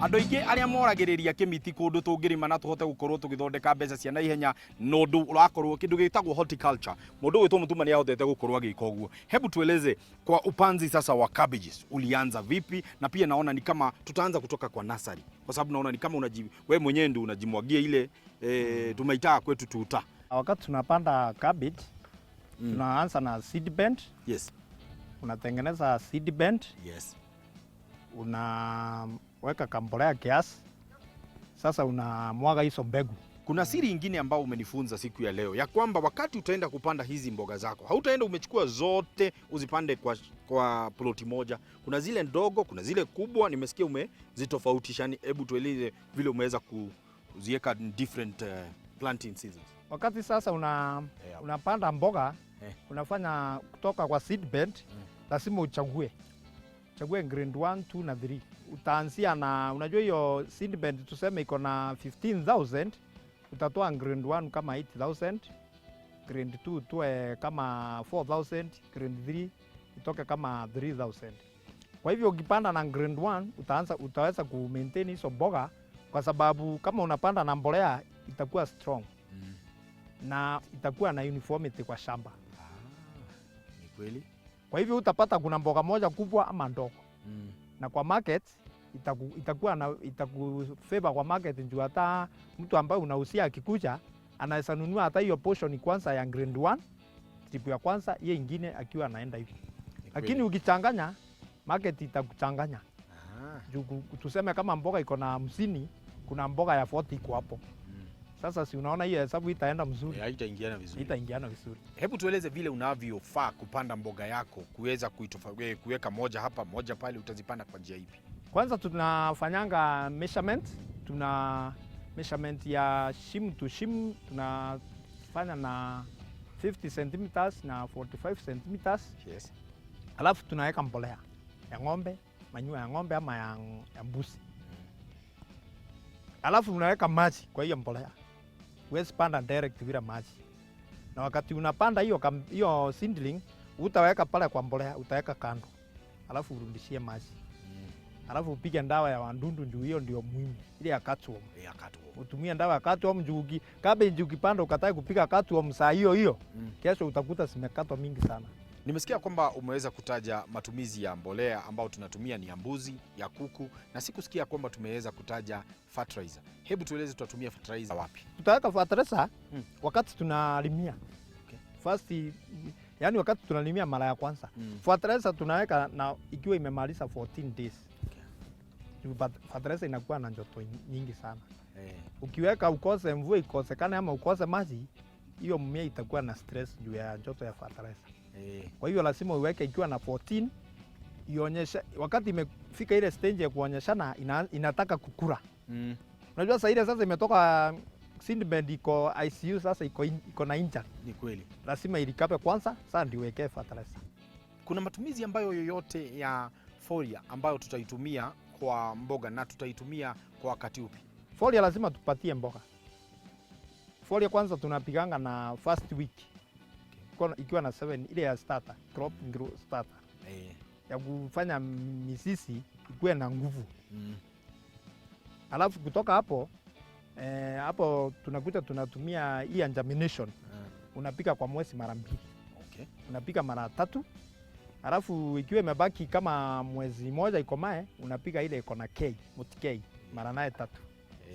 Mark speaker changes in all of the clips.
Speaker 1: Andũ aingĩ arĩa moragĩrĩria kĩmiti kũndũ tũngĩrĩma na tũhote gũkorwo tũgĩthondeka mbeca cia naihenya na ũndũ ũrakorwo kĩndũ gĩtagwo horticulture. Mũndũ wĩtwo Mutuma nĩ ahotete gũkorwo agĩka ũguo. Hebu tueleze kwa upanzi sasa wa cabbages ulianza vipi, na pia naona ni kama tutaanza kutoka kwa nursery, kwa sababu naona ni kama wewe mwenyewe ndio unajimwagia ile tumeita kwetu tuta.
Speaker 2: Wakati tunapanda cabbage tunaanza na seed bed.
Speaker 1: Yes.
Speaker 2: Unatengeneza seed bed.
Speaker 1: Yes.
Speaker 2: Unaweka kambolea kiasi. Sasa unamwaga hizo mbegu.
Speaker 1: Kuna siri nyingine ambayo umenifunza siku ya leo, ya kwamba wakati utaenda kupanda hizi mboga zako, hautaenda umechukua zote uzipande kwa ploti moja. Kuna zile ndogo, kuna zile kubwa, nimesikia umezitofautisha. Hebu tueleze vile umeweza kuziweka different planting seasons.
Speaker 2: Wakati sasa unapanda mboga, unafanya kutoka kwa seed bed, lazima uchague grade 1, 2 na 3. Utaanzia na, unajua hiyo seed bed tuseme iko na 15,000, utatoa grade 1 kama 8,000, grade 2 tuwe kama 4,000, grade 3 itoke kama 3,000. Kwa hivyo ukipanda na grade 1 utaweza ku maintain hizo mboga, kwa sababu kama unapanda na mbolea itakuwa strong na itakuwa na uniformity kwa shamba.
Speaker 1: Ni kweli.
Speaker 2: Kwa hivyo utapata kuna mboga moja kubwa ama ndogo. Na kwa market itakufavor kwa market, njoo hata mtu ambaye unahusia akikuja anaweza nunua hata hiyo portion kwanza ya grade 1, tipu ya kwanza, hiyo ingine akiwa anaenda hivi. Lakini ukichanganya market itakuchanganya. Tuseme kama mboga iko na 50, kuna mboga ya 40 iko hapo. Sasa si unaona hiyo hesabu itaenda mzuri.
Speaker 1: Haitaingiana vizuri.
Speaker 2: Itaingiana vizuri.
Speaker 1: Hebu tueleze vile unavyofaa kupanda mboga yako, kuweza kuweka moja hapa moja pale, utazipanda kwa njia ipi?
Speaker 2: Kwanza tunafanyanga measurement. Tuna measurement ya shim to shim, tunafanya na 50 cm na 45 cm.
Speaker 1: Yes.
Speaker 2: Alafu tunaweka mbolea ya ng'ombe, manyua ya ng'ombe ama ya mbuzi. Alafu unaweka maji kwa hiyo mbolea. Huwezi panda direct bila maji. Na wakati unapanda hiyo seedling, utaweka pale kwa mbolea, utaweka kando. Alafu urudishie maji. Alafu upige dawa ya wadudu, ndio hiyo ndio muhimu. Ile ya cutworm. Utumie dawa ya cutworm njugi. Cabbage ukipanda ukataka kupiga cutworm saa hiyo, kesho utakuta zimekatwa mingi sana.
Speaker 1: Nimesikia kwamba umeweza kutaja matumizi ya mbolea ambao tunatumia ni ya mbuzi, ya kuku, na sikusikia kwamba tumeweza kutaja fertilizer. Hebu tueleze tutatumia fertilizer wapi?
Speaker 2: Tutaweka fertilizer wakati tunalimia.
Speaker 1: Okay.
Speaker 2: First, yani wakati tunalimia mara ya kwanza. Fertilizer tunaweka na ikiwa imemaliza 14 days. Okay. Fertilizer inakuwa na joto nyingi sana. Ukiweka ukose mvua ikosekane ama ukose maji, hiyo mmea itakuwa na stress juu ya joto ya fertilizer. Kwa hiyo lazima uweke ikiwa na 14, ionyesha wakati imefika ile stage ya kuonyeshana inataka kukura. Unajua sasa ile sasa imetoka seed bed iko ICU, sasa iko na injury.
Speaker 1: Ni kweli.
Speaker 2: Lazima ilikape kwanza, sasa ndio uweke fertilizer.
Speaker 1: Kuna matumizi ambayo yoyote ya foliar ambayo tutaitumia kwa mboga na tutaitumia kwa wakati upi?
Speaker 2: Foliar lazima tupatie mboga. Foliar kwanza tunapiganga na first week. Ikiwa na 7 ile ya starter, crop growth starter. Ya kufanya misisi ikuwe na nguvu. Alafu kutoka hapo tunakuta tunatumia hii germination. Unapika kwa mwezi mara 2.
Speaker 1: Okay. Unapika
Speaker 2: mara 3. Alafu ikiwa imebaki kama mwezi moja ikomae, unapika ile iko na multi-K mara 3.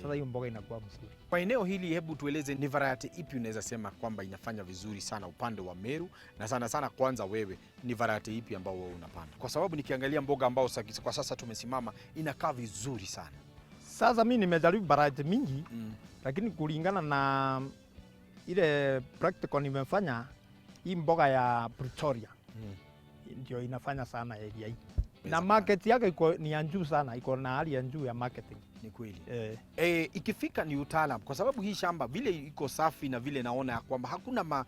Speaker 2: Sasa hiyo mboga inakuwa mzuri.
Speaker 1: Kwa eneo hili, hebu tueleze ni variety ipi unaweza sema kwamba inafanya vizuri sana upande wa Meru, na sana kwanza wewe ni variety ipi ambao wewe unapanda? Kwa sababu nikiangalia mboga ambao kwa sasa tumesimama inakaa vizuri sana.
Speaker 2: Sasa mimi nimejaribu variety mingi, lakini kulingana na ile practical nimefanya, hii mboga ya Pretoria ndio inafanya sana area hii. Na market yake ni ya juu sana, iko na hali ya juu ya marketing.
Speaker 1: Ni kweli. Ikifika ni utaalam, kwa sababu hii shamba vile iko safi na vile naona ya kwamba hakuna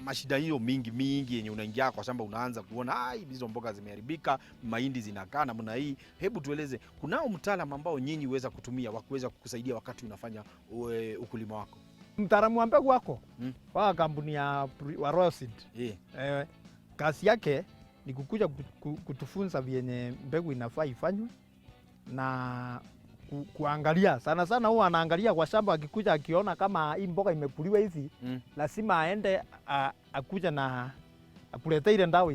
Speaker 1: mashida hiyo mingi yenye unaingia kwa shamba unaanza kuona hizo mboga zimeharibika, mahindi zinakaa namna hii. Hebu tueleze, kunao mtaalam ambao nyinyi uweza kutumia wa kuweza kukusaidia wakati unafanya ukulima wako?
Speaker 2: Mtaalamu wa mbegu wako kwa kampuni ya Royal Seed. Kazi yake ni kukuja kutufunza vyenye mbegu inafaa ifanywe na kuangalia sana sana, huwa anaangalia kwa shamba, akikuja akiona kama hii mboga imekuliwa hivi lazima aende akuja na akulete ile ndawa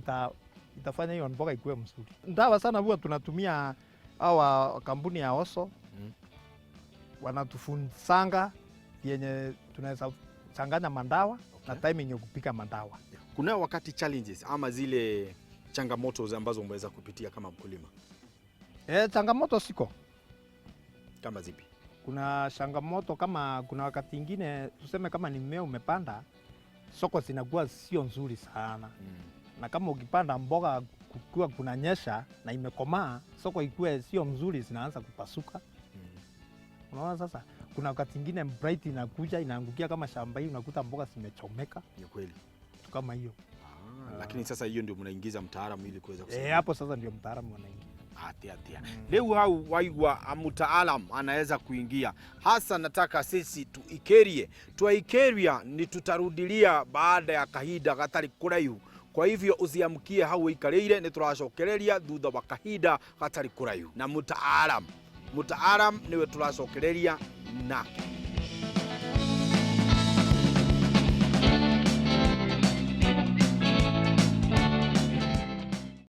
Speaker 2: itafanya hiyo mboga ikuwe mzuri. Ndawa sana huwa tunatumia hawa kampuni ya Oso wanatufunzanga yenye tunaweza changanya mandawa na timing ya kupika mandawa.
Speaker 1: Kuna wakati challenges ama zile changamoto ambazo umeweza kupitia kama mkulima?
Speaker 2: Changamoto siko.
Speaker 1: Kama zipi?
Speaker 2: Kuna changamoto kama kuna wakati ingine tuseme kama ni mmea umepanda, soko zinakuwa sio nzuri sana. Na kama ukipanda mboga kukiwa kunanyesha na imekomaa, soko ikuwe sio mzuri, zinaanza kupasuka. Unaona sasa, kuna wakati ingine bright inakuja inaangukia kama shamba hii, unakuta mboga zimechomeka.
Speaker 1: Ni kweli.
Speaker 2: Kama hiyo.
Speaker 1: Lakini sasa hiyo ndio mnaingiza mtaalamu ili kuweza kusaidia.
Speaker 2: Hapo sasa ndio mtaalamu anaingia.
Speaker 1: Atia. Leo hau waigwa mtaalam anaweza kuingia. Hasa nataka sisi tuikeria ni tutarudilia baada ya kahinda gatari kuraihu. Kwa hivyo usiamkie hau ikareire, ni turacokereria thutha wa kahinda gatari kuraihu. Na mtaalam niwe turacokereria nake.